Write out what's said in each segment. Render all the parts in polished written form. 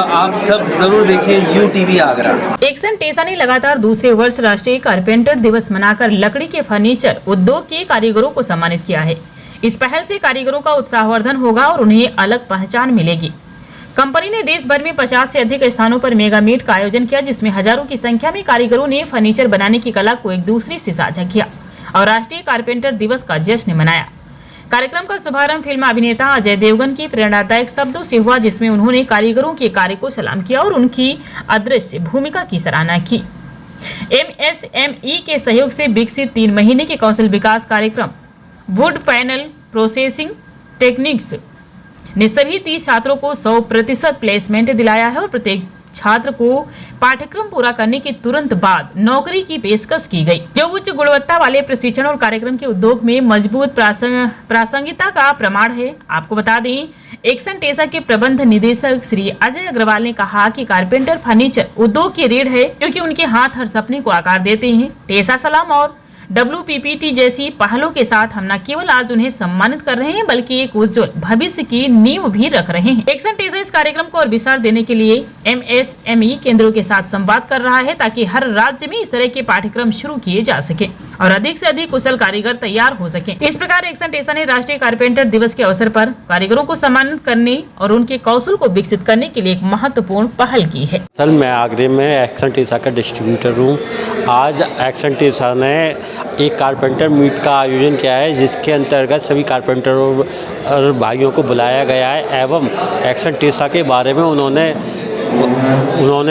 आप सब जरूर देखिए UTV आगरा। एक्सन टेसा ने लगातार दूसरे वर्ष राष्ट्रीय कारपेंटर दिवस मनाकर लकड़ी के फर्नीचर उद्योग के कारीगरों को सम्मानित किया है। इस पहल से कारीगरों का उत्साहवर्धन होगा और उन्हें अलग पहचान मिलेगी। कंपनी ने देश भर में 50 से अधिक स्थानों पर मेगा मीट का आयोजन किया, जिसमें हजारों की संख्या में कारीगरों ने फर्नीचर बनाने की कला को एक दूसरे से साझा किया और राष्ट्रीय कारपेंटर दिवस का जश्न मनाया। कार्यक्रम का शुभारंभ फिल्म अभिनेता अजय देवगन की प्रेरणादायक शब्दों से हुआ, जिसमें उन्होंने कारीगरों के कार्य को सलाम किया और उनकी अदृश्य भूमिका की सराहना की। MSME के सहयोग से विकसित 3 महीने के कौशल विकास कार्यक्रम वुड पैनल प्रोसेसिंग टेक्निक्स ने सभी 30 छात्रों को 100% प्लेसमेंट दिलाया है और प्रत्येक छात्र को पाठ्यक्रम पूरा करने के तुरंत बाद नौकरी की पेशकश की गई, जो उच्च गुणवत्ता वाले प्रशिक्षण और कार्यक्रम के उद्योग में मजबूत प्रासंगिकता का प्रमाण है। आपको बता दें, एक्सन टेसा के प्रबंध निदेशक श्री अजय अग्रवाल ने कहा कि कारपेंटर फर्नीचर उद्योग की रीढ़ है, क्योंकि उनके हाथ हर सपने को आकार देते हैं। टेसा सलाम और WPPT जैसी पहलों के साथ हम न केवल आज उन्हें सम्मानित कर रहे हैं, बल्कि एक उज्जवल भविष्य की नींव भी रख रहे हैं। एक्सन टेसा इस कार्यक्रम को और विस्तार देने के लिए MSME केंद्रों के साथ संवाद कर रहा है, ताकि हर राज्य में इस तरह के पाठ्यक्रम शुरू किए जा सके और अधिक से अधिक कुशल कारीगर तैयार हो सके। इस प्रकार एक्सन टेसा ने राष्ट्रीय कारपेंटर दिवस के अवसर पर कारीगरों को सम्मानित करने और उनके कौशल को विकसित करने के लिए एक महत्वपूर्ण पहल की है। सर, मैं आगरे में एक्सन टेसा का डिस्ट्रीब्यूटर हूँ। आज एक्सन टेसा ने एक कारपेंटर मीट का आयोजन किया है, जिसके अंतर्गत सभी कारपेंटरों और भाइयों को बुलाया गया है एवं एक्सन टेसा के बारे में उन्होंने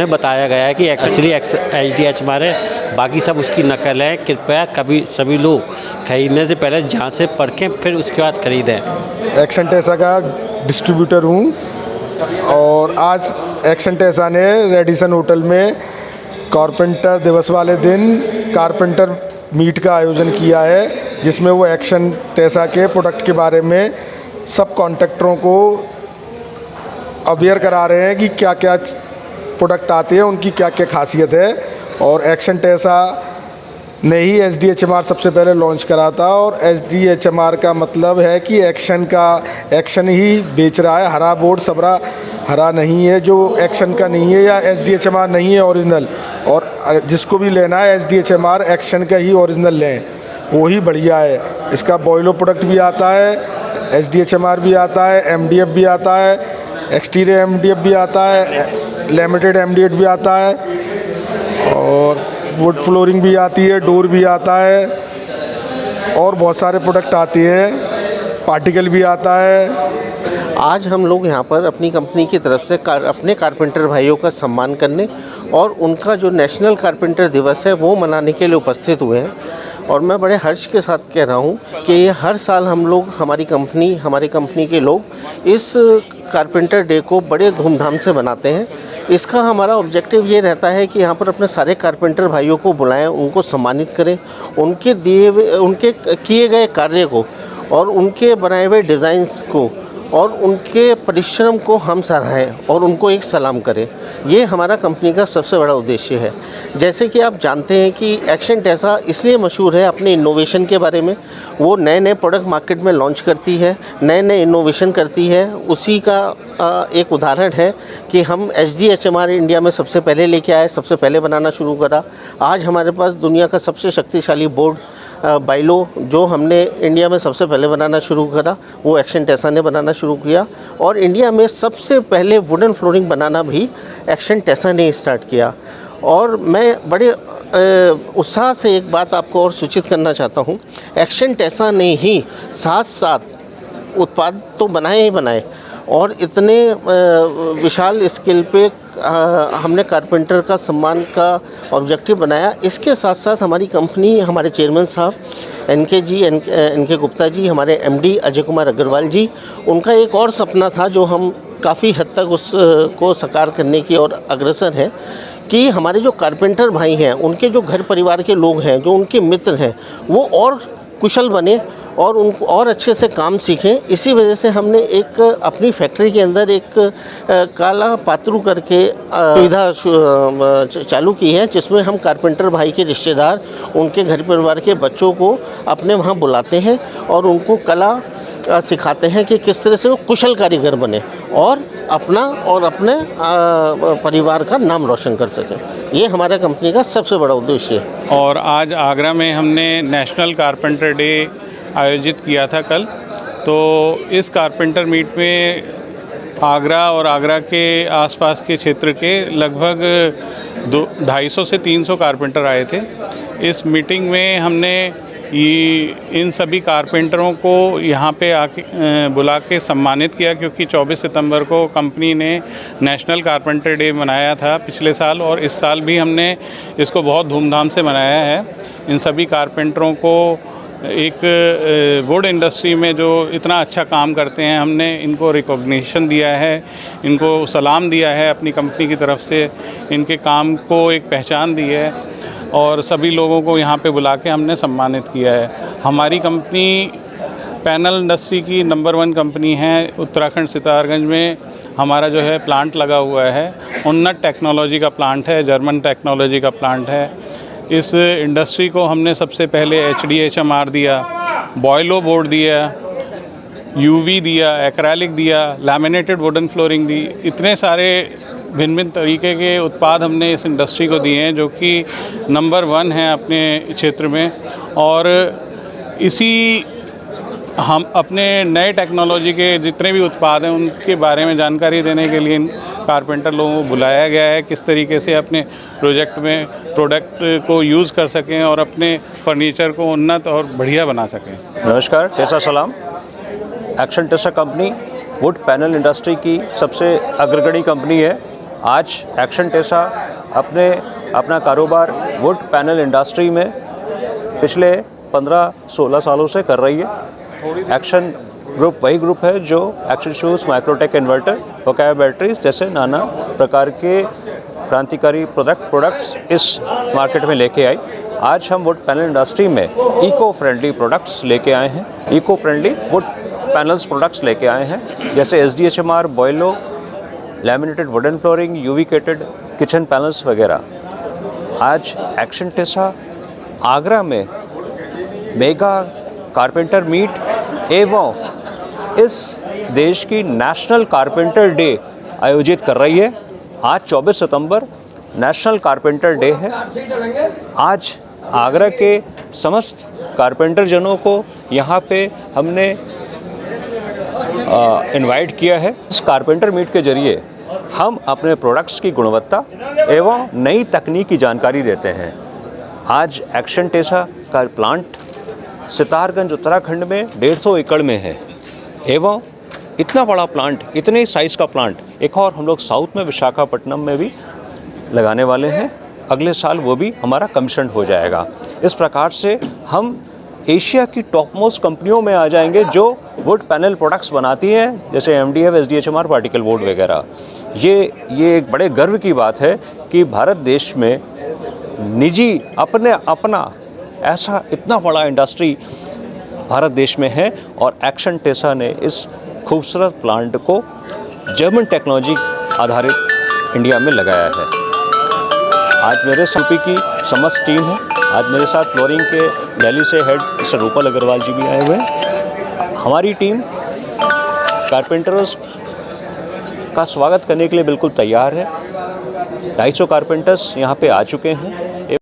बताया गया है कि एक्चुअली HDH हमारे बाकी सब उसकी नकल है। कृपया कभी सभी लोग खरीदने से पहले जहाँ से परखें, फिर उसके बाद खरीदें। एक्सन टेसा का डिस्ट्रीब्यूटर हूँ और आज एक्सन टेसा ने रेडिसन होटल में कारपेंटर दिवस वाले दिन कारपेंटर मीट का आयोजन किया है, जिसमें वो एक्सन टेसा के प्रोडक्ट के बारे में सब कॉन्ट्रैक्टरों को अवेयर करा रहे हैं कि क्या क्या प्रोडक्ट आते हैं, उनकी क्या क्या खासियत है। और एक्सन टेसा ने ही SDHMR सबसे पहले लॉन्च करा था और SDHMR का मतलब है कि एक्शन ही बेच रहा है। हरा बोर्ड सबरा हरा नहीं है, जो एक्शन का नहीं है या SDHMR नहीं है ओरिजिनल, और जिसको भी लेना है SDHMR एक्शन का ही ओरिजिनल लें, वो ही बढ़िया है। इसका बॉयलो प्रोडक्ट भी आता है, SDHMR भी आता है, MDF भी आता है, एक्सटीरियर MDF भी आता है, लिमिटेड MDF भी आता है और वुड फ्लोरिंग भी आती है, डोर भी आता है और बहुत सारे प्रोडक्ट आते हैं, पार्टिकल भी आता है। आज हम लोग यहाँ पर अपनी कंपनी की तरफ से अपने कारपेंटर भाइयों का सम्मान करने और उनका जो नेशनल कारपेंटर दिवस है वो मनाने के लिए उपस्थित हुए हैं। और मैं बड़े हर्ष के साथ कह रहा हूँ कि ये हर साल हम लोग हमारी कंपनी के लोग इस कारपेंटर डे को बड़े धूमधाम से मनाते हैं। इसका हमारा ऑब्जेक्टिव ये रहता है कि यहाँ पर अपने सारे कारपेंटर भाइयों को बुलाएं, उनको सम्मानित करें, उनके किए गए कार्य को और उनके बनाए हुए डिज़ाइंस को और उनके परिश्रम को हम सराहें और उनको एक सलाम करें। ये हमारा कंपनी का सबसे बड़ा उद्देश्य है। जैसे कि आप जानते हैं कि एक्सन टेसा इसलिए मशहूर है अपने इनोवेशन के बारे में। वो नए नए प्रोडक्ट मार्केट में लॉन्च करती है, नए नए इनोवेशन करती है। उसी का एक उदाहरण है कि हम SDHMR इंडिया में सबसे पहले लेके आए, सबसे पहले बनाना शुरू करा। आज हमारे पास दुनिया का सबसे शक्तिशाली बोर्ड बाइलो जो हमने इंडिया में सबसे पहले बनाना शुरू करा, वो एक्सन टेसा ने बनाना शुरू किया। और इंडिया में सबसे पहले वुडन फ्लोरिंग बनाना भी एक्सन टेसा ने स्टार्ट किया। और मैं बड़े उत्साह से एक बात आपको और सूचित करना चाहता हूँ, एक्सन टेसा ने ही साथ साथ उत्पाद तो बनाए ही बनाए और इतने विशाल स्केल पे हमने कारपेंटर का सम्मान का ऑब्जेक्टिव बनाया। इसके साथ साथ हमारी कंपनी, हमारे चेयरमैन साहब एनके गुप्ता जी, हमारे MD अजय कुमार अग्रवाल जी, उनका एक और सपना था जो हम काफ़ी हद तक उसको साकार करने की ओर अग्रसर है कि हमारे जो कारपेंटर भाई हैं, उनके जो घर परिवार के लोग हैं, जो उनके मित्र हैं, वो और कुशल बने और उनको और अच्छे से काम सीखें। इसी वजह से हमने एक अपनी फैक्ट्री के अंदर एक काला पात्रू करके सुविधा चालू की है, जिसमें हम कारपेंटर भाई के रिश्तेदार, उनके घर परिवार के बच्चों को अपने वहाँ बुलाते हैं और उनको कला सिखाते हैं कि किस तरह से वो कुशल कारीगर बने और अपना और अपने परिवार का नाम रोशन कर सकें। ये हमारे कंपनी का सबसे बड़ा उद्देश्य है। और आज आगरा में हमने नेशनल कारपेंटर डे आयोजित किया था कल। तो इस कारपेंटर मीट में आगरा और आगरा के आसपास के क्षेत्र के लगभग 250 से 300 कारपेंटर आए थे। इस मीटिंग में हमने इन सभी कारपेंटरों को यहाँ पे आके बुला के सम्मानित किया, क्योंकि 24 सितंबर को कंपनी ने नेशनल कारपेंटर डे मनाया था पिछले साल, और इस साल भी हमने इसको बहुत धूमधाम से मनाया है। इन सभी कारपेंटरों को एक वुड इंडस्ट्री में जो इतना अच्छा काम करते हैं, हमने इनको रिकॉग्निशन दिया है, इनको सलाम दिया है अपनी कंपनी की तरफ से, इनके काम को एक पहचान दी है और सभी लोगों को यहाँ पे बुला के हमने सम्मानित किया है। हमारी कंपनी पैनल इंडस्ट्री की नंबर 1 कंपनी है। उत्तराखंड सितारगंज में हमारा जो है प्लांट लगा हुआ है, उन्नत टेक्नोलॉजी का प्लांट है, जर्मन टेक्नोलॉजी का प्लांट है। इस इंडस्ट्री को हमने सबसे पहले HDHMR दिया, बॉयलो बोर्ड दिया, UV दिया, एक्रेलिक दिया, लैमिनेटेड वुडन फ्लोरिंग दी। इतने सारे भिन्न भिन्न तरीके के उत्पाद हमने इस इंडस्ट्री को दिए हैं, जो कि नंबर 1 है अपने क्षेत्र में। और इसी हम अपने नए टेक्नोलॉजी के जितने भी उत्पाद हैं उनके बारे में जानकारी देने के लिए कारपेंटर लोगों को बुलाया गया है, किस तरीके से अपने प्रोडक्ट को यूज़ कर सकें और अपने फर्नीचर को उन्नत और बढ़िया बना सकें। नमस्कार, टेसा सलाम। Action Tesa company would panel industry की सबसे अग्रगणी कंपनी है। आज एक्शन टेसा अपना कारोबार वुड पैनल इंडस्ट्री में पिछले 15-16 सालों से कर रही है। एक्शन ग्रुप वही ग्रुप है जो एक्शन शूज़, माइक्रोटेक इन्वर्टर, वकाया बैटरीज जैसे नाना प्रकार के क्रांतिकारी प्रोडक्ट्स इस मार्केट में लेके आई। आज हम वुड पैनल इंडस्ट्री में इको फ्रेंडली प्रोडक्ट्स लेके आए हैं, eco friendly wood panels products लेके आए हैं, जैसे SDHMR, Boilo, laminated wooden flooring, UV coated kitchen panels वगैरह। आज एक्शन टेसा आगरा में मेगा कारपेंटर मीट एवं इस देश की नेशनल कारपेंटर डे आयोजित कर रही है। आज 24 सितंबर नेशनल कारपेंटर डे है। आज आगरा के समस्त कारपेंटर जनों को यहाँ पे हमने इनवाइट किया है। इस कारपेंटर मीट के जरिए हम अपने प्रोडक्ट्स की गुणवत्ता एवं नई तकनीक की जानकारी देते हैं। आज एक्शन टेसा का प्लांट सितारगंज उत्तराखंड में 150 एकड़ में है एवं इतना बड़ा प्लांट, इतने साइज़ का प्लांट एक और हम लोग साउथ में विशाखापट्टनम में भी लगाने वाले हैं। अगले साल वो भी हमारा कमीशन हो जाएगा। इस प्रकार से हम एशिया की टॉप मोस्ट कंपनियों में आ जाएंगे जो वुड पैनल प्रोडक्ट्स बनाती हैं, जैसे MDF, SDHMR, पार्टिकल बोर्ड वगैरह। ये एक बड़े गर्व की बात है कि भारत देश में निजी अपना ऐसा इतना बड़ा इंडस्ट्री भारत देश में है और एक्शन टेसा ने इस खूबसूरत प्लांट को जर्मन टेक्नोलॉजी आधारित इंडिया में लगाया है। आज मेरे यूपी की समस्त टीम है। आज मेरे साथ फ्लोरिंग के दिल्ली से हेड मिस्टर रूपल अग्रवाल जी भी आए हुए हैं। हमारी टीम कारपेंटर्स का स्वागत करने के लिए बिल्कुल तैयार है। 250 कारपेंटर्स यहाँ पे आ चुके हैं।